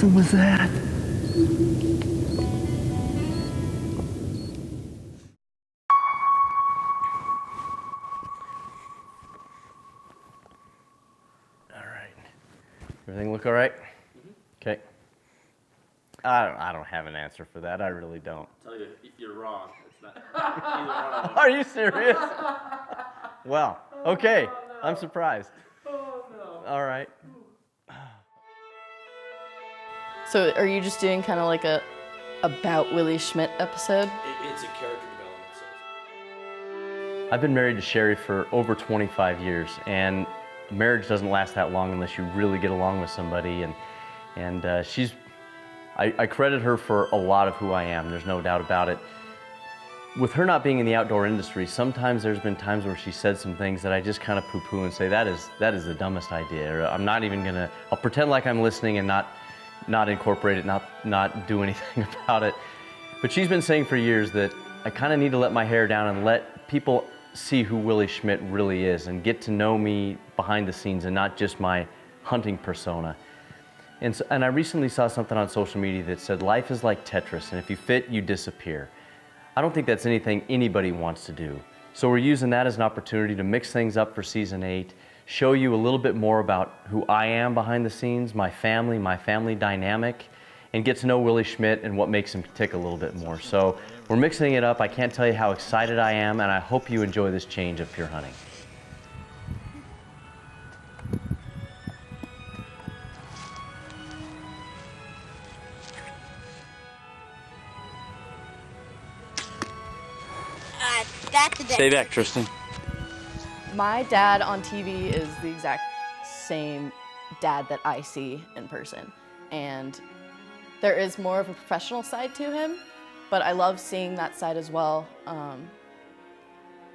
awesome was that? All right. Everything look all right? Okay. I don't have an answer for that. I really don't. I'll tell you, if you're wrong, it's not either one of them. Are you serious? Well, okay. Oh, no. I'm surprised. Oh, no. All right. So are you just doing kind of like a about Willi Schmidt episode? It's a character development. So I've been married to Sherry for over 25 years, and marriage doesn't last that long unless you really get along with somebody. And I credit her for a lot of who I am. There's no doubt about it. With her not being in the outdoor industry, sometimes there's been times where she said some things that I just kind of poo-poo and say that is the dumbest idea. Or I'm not even gonna. I'll pretend like I'm listening and not incorporate it, not do anything about it. But she's been saying for years that I kind of need to let my hair down and let people see who Willi Schmidt really is and get to know me behind the scenes and not just my hunting persona. And I recently saw something on social media that said life is like Tetris, and if you fit, you disappear. I don't think that's anything anybody wants to do. So we're using that as an opportunity to mix things up for season 8, show you a little bit more about who I am behind the scenes, my family dynamic, and get to know Willi Schmidt and what makes him tick a little bit more. So we're mixing it up. I can't tell you how excited I am, and I hope you enjoy this change of pure hunting. That's a Stay back, Tristan. My dad on TV is the exact same dad that I see in person. And there is more of a professional side to him, but I love seeing that side as well.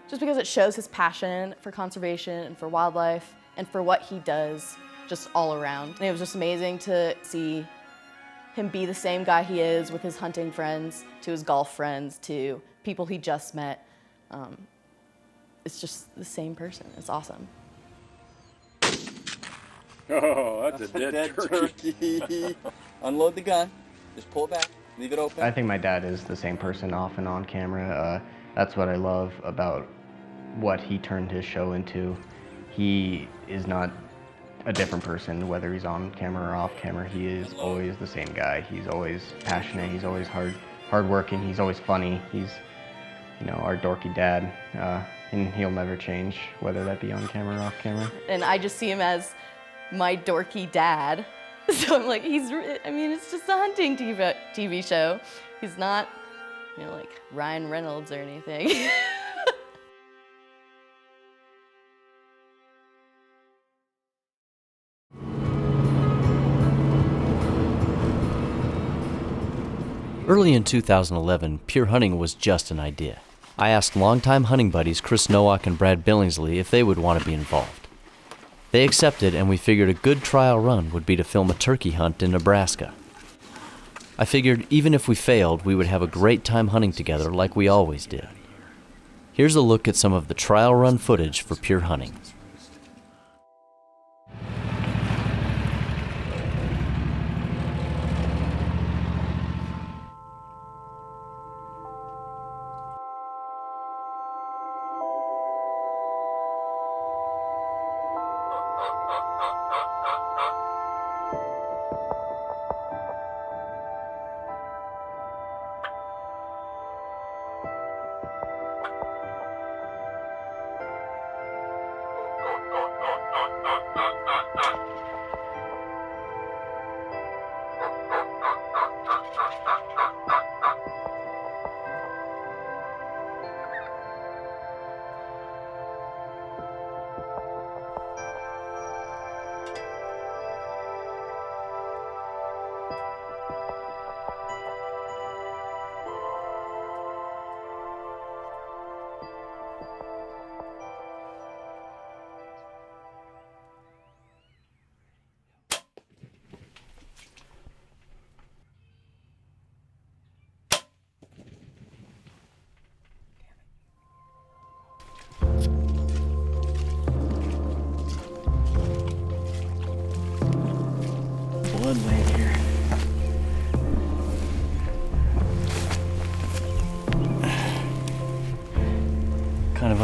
Just because it shows his passion for conservation and for wildlife and for what he does just all around. And it was just amazing to see him be the same guy he is with his hunting friends, to his golf friends, to people he just met. It's just the same person. It's awesome. oh, that's a dead turkey. Unload the gun. Just pull it back. Leave it open. I think my dad is the same person off and on camera. That's what I love about what he turned his show into. He is not a different person, whether he's on camera or off camera. He is always the same guy. He's always passionate. He's always hardworking. He's always funny. He's, you know, our dorky dad, and he'll never change, whether that be on camera or off camera. And I just see him as my dorky dad. So I'm like, it's just a hunting TV show. He's not, like Ryan Reynolds or anything. Early in 2011, pure hunting was just an idea. I asked longtime hunting buddies Chris Nowak and Brad Billingsley if they would want to be involved. They accepted, and we figured a good trial run would be to film a turkey hunt in Nebraska. I figured even if we failed, we would have a great time hunting together like we always did. Here's a look at some of the trial run footage for pure hunting.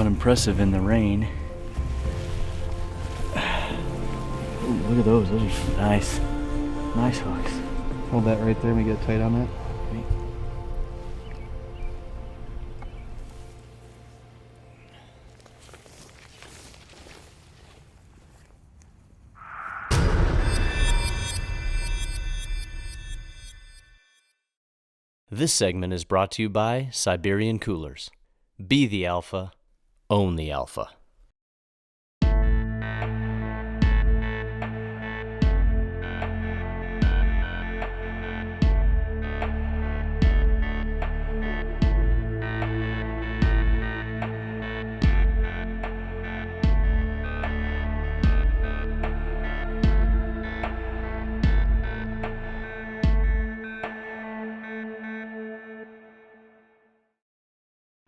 unimpressive in the rain. Ooh, look at those. Those are nice. Nice hooks. Hold that right there and we get tight on that. Okay. This segment is brought to you by Siberian Coolers. Be the alpha, own the alpha.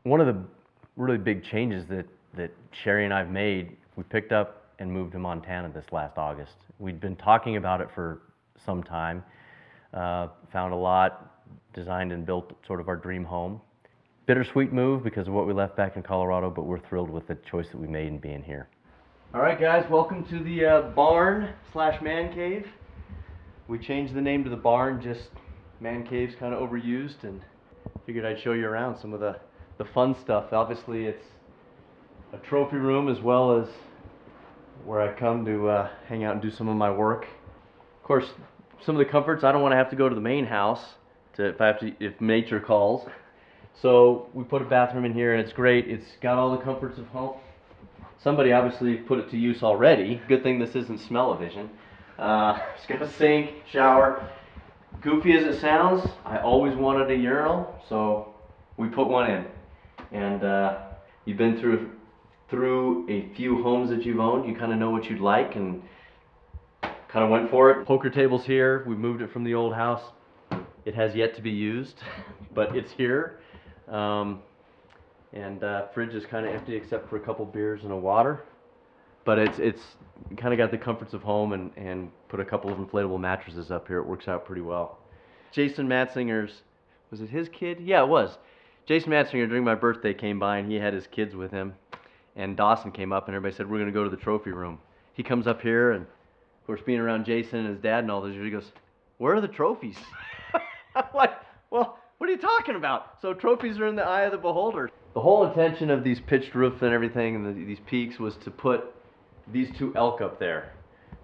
One of the really big changes that Sherry and I've made, we picked up and moved to Montana this last August. We'd been talking about it for some time, found a lot, designed and built sort of our dream home. Bittersweet move because of what we left back in Colorado, but we're thrilled with the choice that we made in being here. All right, guys, welcome to the barn/man cave. We changed the name to the barn, just man cave's kind of overused, and figured I'd show you around some of the fun stuff. Obviously, it's a trophy room as well as where I come to hang out and do some of my work. Of course, some of the comforts, I don't want to have to go to the main house if nature calls. So we put a bathroom in here, and it's great. It's got all the comforts of home. Somebody obviously put it to use already. Good thing this isn't smell-o-vision. It's got a sink, shower. Goofy as it sounds, I always wanted a urinal, so we put one in. And you've been through a few homes that you've owned. You kind of know what you'd like and kind of went for it. Poker table's here. We moved it from the old house. It has yet to be used, but it's here. Fridge is kind of empty except for a couple beers and a water. But it's kind of got the comforts of home, and put a couple of inflatable mattresses up here. It works out pretty well. Jason Matzinger's, was it his kid? Yeah, it was. Jason Matzinger, during my birthday, came by and he had his kids with him. And Dawson came up and everybody said, we're going to go to the trophy room. He comes up here and, of course, being around Jason and his dad and all those years, he goes, where are the trophies? I'm like, well, what are you talking about? So trophies are in the eye of the beholder. The whole intention of these pitched roofs and everything and these peaks was to put these two elk up there.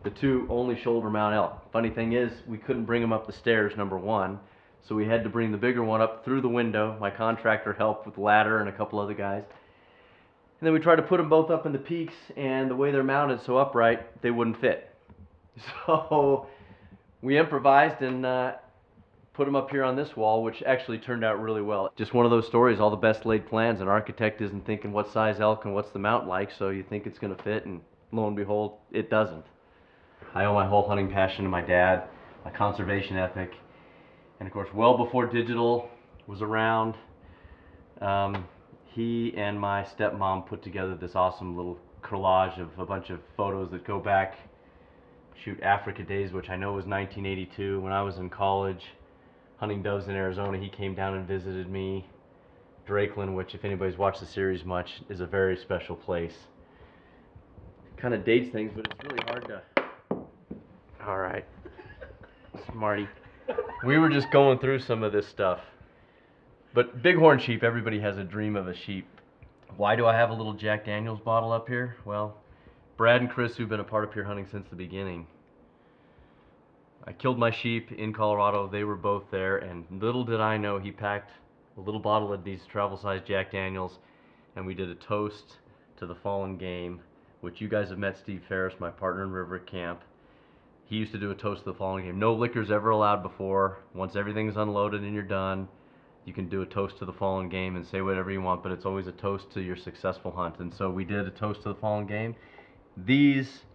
The two only shoulder mount elk. Funny thing is, we couldn't bring them up the stairs, number one. So we had to bring the bigger one up through the window. My contractor helped with the ladder and a couple other guys. And then we tried to put them both up in the peaks, and the way they're mounted so upright, they wouldn't fit. So we improvised and put them up here on this wall, which actually turned out really well. Just one of those stories, all the best laid plans. An architect isn't thinking what size elk and what's the mount like, so you think it's going to fit, and lo and behold, it doesn't. I owe my whole hunting passion to my dad, my conservation ethic. And of course, well before digital was around, he and my stepmom put together this awesome little collage of a bunch of photos that go back, Africa days, which I know was 1982. When I was in college, hunting doves in Arizona, he came down and visited me. Drakeland, which if anybody's watched the series much, is a very special place. Kind of dates things, but it's really hard to... All right, Marty. We were just going through some of this stuff. But bighorn sheep, everybody has a dream of a sheep. Why do I have a little Jack Daniels bottle up here? Well, Brad and Chris, who've been a part of Pure Hunting since the beginning, I killed my sheep in Colorado. They were both there, and little did I know he packed a little bottle of these travel-sized Jack Daniels, and we did a toast to the fallen game, which you guys have met Steve Ferris, my partner in River Camp. He used to do a toast to the fallen game. No liquor's ever allowed before. Once everything's unloaded and you're done, you can do a toast to the fallen game and say whatever you want, but it's always a toast to your successful hunt. And so we did a toast to the fallen game. These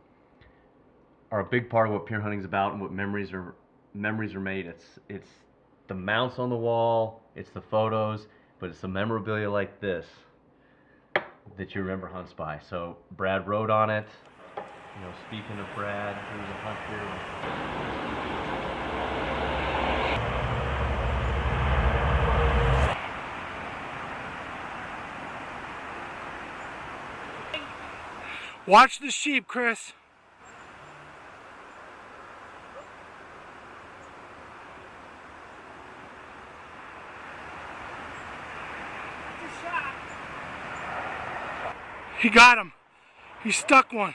are a big part of what pure hunting's about and what memories are made. It's the mounts on the wall, it's the photos, but it's the memorabilia like this that you remember hunts by. So Brad wrote on it. You know, speaking of Brad, he was a hunt here. Watch the sheep, Chris. He got him. He stuck one.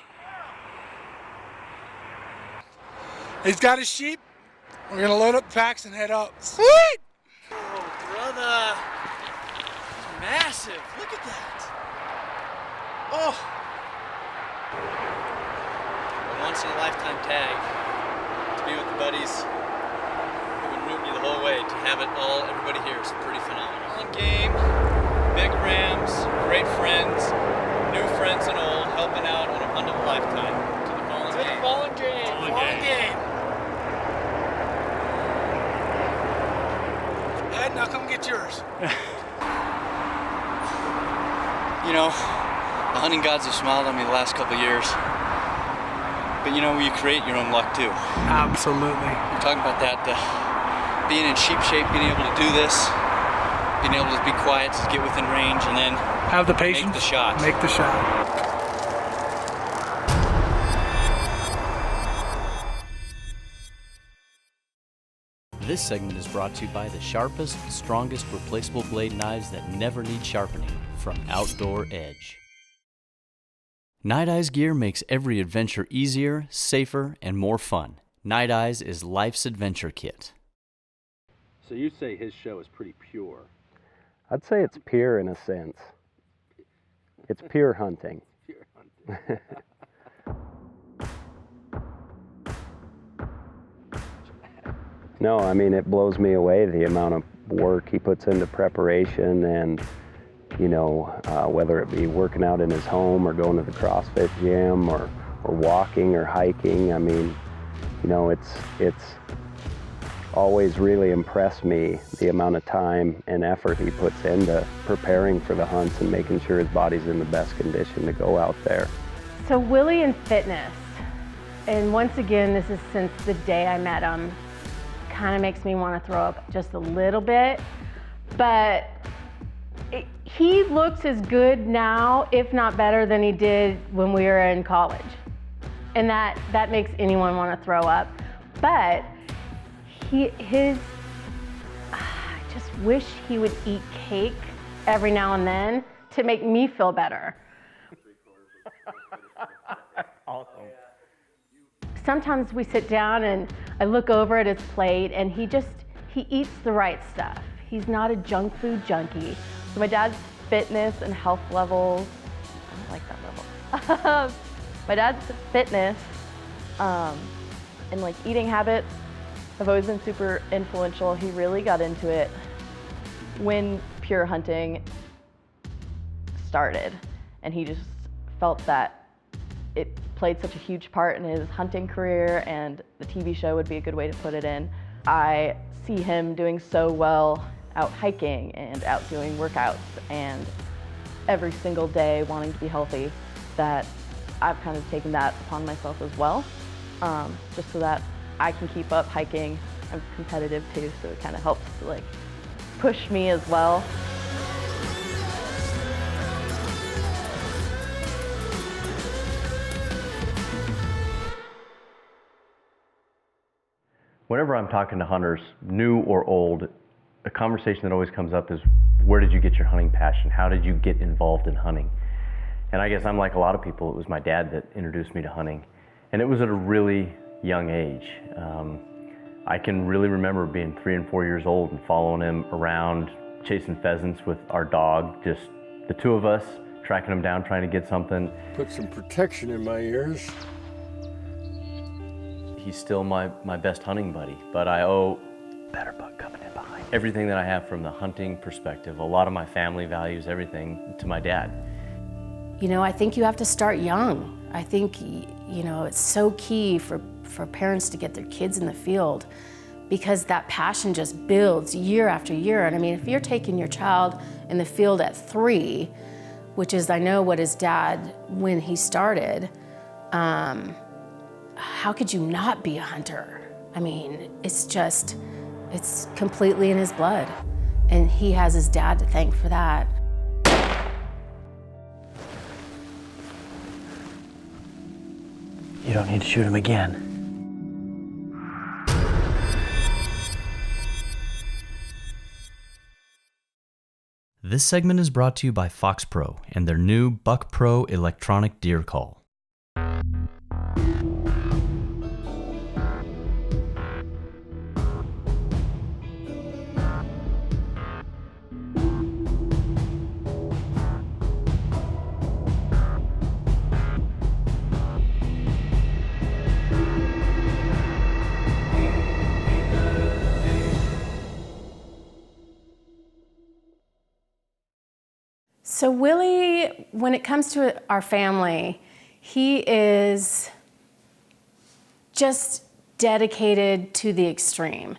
He's got his sheep. We're gonna load up the packs and head out. Sweet! Oh, brother. Massive. Look at that. Oh. A once in a lifetime tag. To be with the buddies who've been rooting you the whole way. To have it all, everybody here is pretty phenomenal. On game, big rams, great friends, new friends and old, helping out on a hunt of a lifetime. To the fallen game. Fallen game. Fallen game. Ed, now come get yours. You know, the hunting gods have smiled on me the last couple of years. But you know, you create your own luck too. Absolutely. You're talking about that, being in sheep shape, being able to do this, being able to be quiet, to get within range, and then Have the patience. make the shot. Make the shot. This segment is brought to you by the sharpest, strongest replaceable blade knives that never need sharpening from Outdoor Edge. Night Eyes gear makes every adventure easier, safer, and more fun. Night Eyes is life's adventure kit. So you say his show is pretty pure. I'd say it's pure in a sense. It's pure hunting. Pure hunting. No, I mean, it blows me away the amount of work he puts into preparation and, you know, whether it be working out in his home or going to the CrossFit gym or walking or hiking. I mean, you know, it's always really impressed me the amount of time and effort he puts into preparing for the hunts and making sure his body's in the best condition to go out there. So Willi and fitness, and once again, this is since the day I met him, kind of makes me want to throw up just a little bit, but he looks as good now, if not better, than he did when we were in college. And that makes anyone want to throw up. But I just wish he would eat cake every now and then to make me feel better. Awesome. Sometimes we sit down and I look over at his plate and he eats the right stuff. He's not a junk food junkie. So my dad's fitness and health levels, I don't like that level. My dad's fitness and like eating habits have always been super influential. He really got into it when pure hunting started, and he just felt that it played such a huge part in his hunting career, and the TV show would be a good way to put it in. I see him doing so well out hiking and out doing workouts and every single day wanting to be healthy that I've kind of taken that upon myself as well, just so that I can keep up hiking. I'm competitive too, so it kind of helps to like push me as well. Whenever I'm talking to hunters, new or old, a conversation that always comes up is, where did you get your hunting passion? How did you get involved in hunting? And I guess I'm like a lot of people, it was my dad that introduced me to hunting. And it was at a really young age. I can really remember being 3 and 4 years old and following him around, chasing pheasants with our dog, just the two of us, tracking him down, trying to get something. Put some protection in my ears. He's still my best hunting buddy, but I owe better buck coming in behind. Everything that I have from the hunting perspective, a lot of my family values, everything, to my dad. You know, I think you have to start young. I think, you know, it's so key for parents to get their kids in the field, because that passion just builds year after year. And I mean, if you're taking your child in the field at 3, which is, I know, what his dad, when he started, how could you not be a hunter? I mean, it's completely in his blood. And he has his dad to thank for that. You don't need to shoot him again. This segment is brought to you by Fox Pro and their new Buck Pro electronic deer call. So Willi, when it comes to our family, he is just dedicated to the extreme.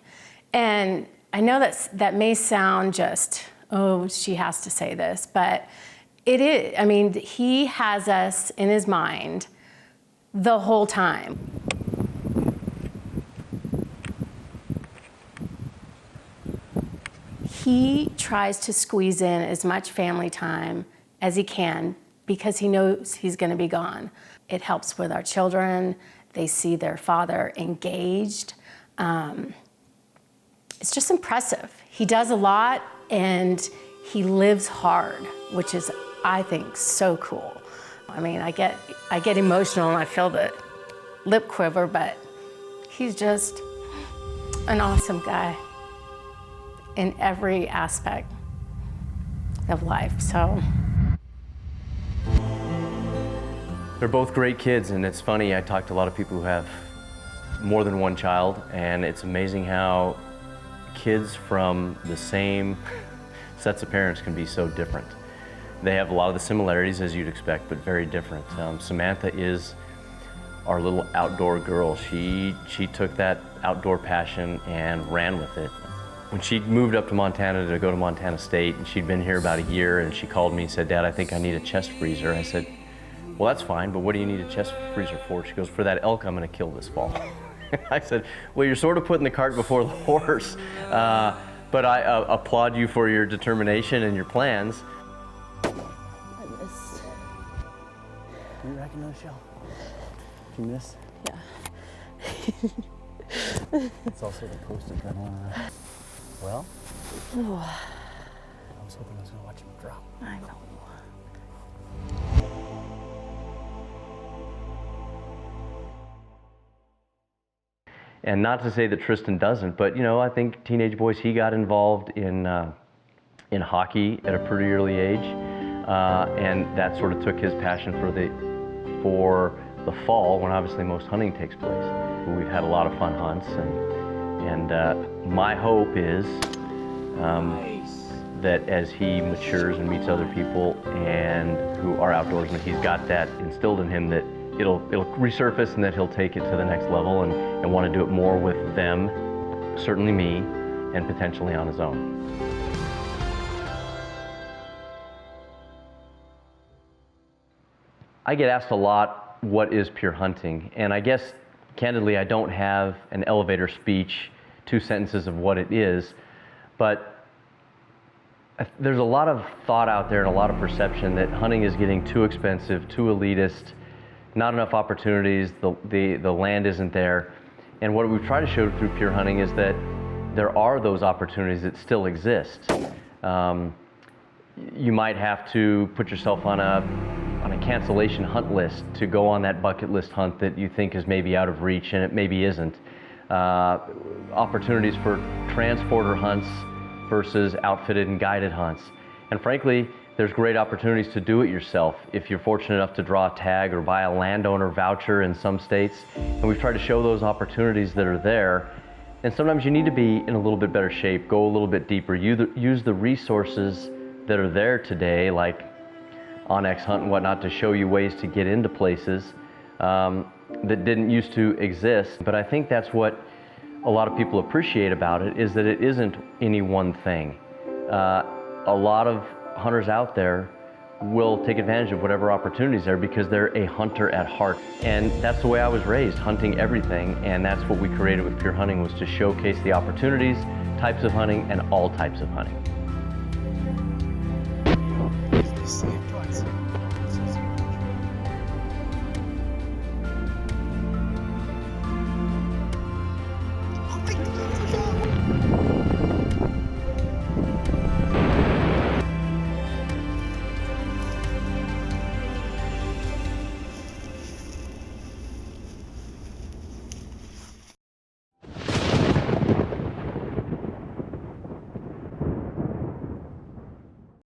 And I know that may sound just, oh, she has to say this, but it is. I mean, he has us in his mind the whole time. He tries to squeeze in as much family time as he can because he knows he's going to be gone. It helps with our children. They see their father engaged. It's just impressive. He does a lot and he lives hard, which is, I think, so cool. I mean, I get emotional and I feel the lip quiver, but he's just an awesome guy in every aspect of life, so. They're both great kids, and it's funny, I talk to a lot of people who have more than one child, and it's amazing how kids from the same sets of parents can be so different. They have a lot of the similarities, as you'd expect, but very different. Samantha is our little outdoor girl. She took that outdoor passion and ran with it. When she moved up to Montana to go to Montana State, and she'd been here about a year, and she called me and said, "Dad, I think I need a chest freezer." I said, "Well, that's fine, but what do you need a chest freezer for?" She goes, "For that elk I'm gonna kill this fall." I said, "Well, you're sort of putting the cart before the horse, but I applaud you for your determination and your plans." I missed. You reckon no shell? Did you miss? Yeah. It's also the post-adrenaline. Well, I was hoping I was going to watch him drop. I know. And not to say that Tristan doesn't, but you know, I think teenage boys, he got involved in hockey at a pretty early age, and that sort of took his passion for the fall, when obviously most hunting takes place. We've had a lot of fun hunts, and my hope is that as he matures and meets other people and who are outdoorsmen, he's got that instilled in him that it'll resurface and that he'll take it to the next level and want to do it more with them, certainly me, and potentially on his own. I get asked a lot, what is pure hunting? And I guess, candidly, I don't have an elevator speech, 2 sentences of what it is, but there's a lot of thought out there and a lot of perception that hunting is getting too expensive, too elitist, not enough opportunities, the land isn't there. And what we've tried to show through pure hunting is that there are those opportunities that still exist. You might have to put yourself on a cancellation hunt list to go on that bucket list hunt that you think is maybe out of reach, and it maybe isn't. Opportunities for transporter hunts versus outfitted and guided hunts. And frankly, there's great opportunities to do it yourself if you're fortunate enough to draw a tag or buy a landowner voucher in some states. And we've tried to show those opportunities that are there. And sometimes you need to be in a little bit better shape, go a little bit deeper, use the resources that are there today, like Onyx Hunt and whatnot, to show you ways to get into places that didn't used to exist. But I think that's what a lot of people appreciate about it, is that it isn't any one thing. A lot of hunters out there will take advantage of whatever opportunities there because they're a hunter at heart. And that's the way I was raised, hunting everything, and that's what we created with Pure Hunting, was to showcase the opportunities, types of hunting, and all types of hunting. Say it twice.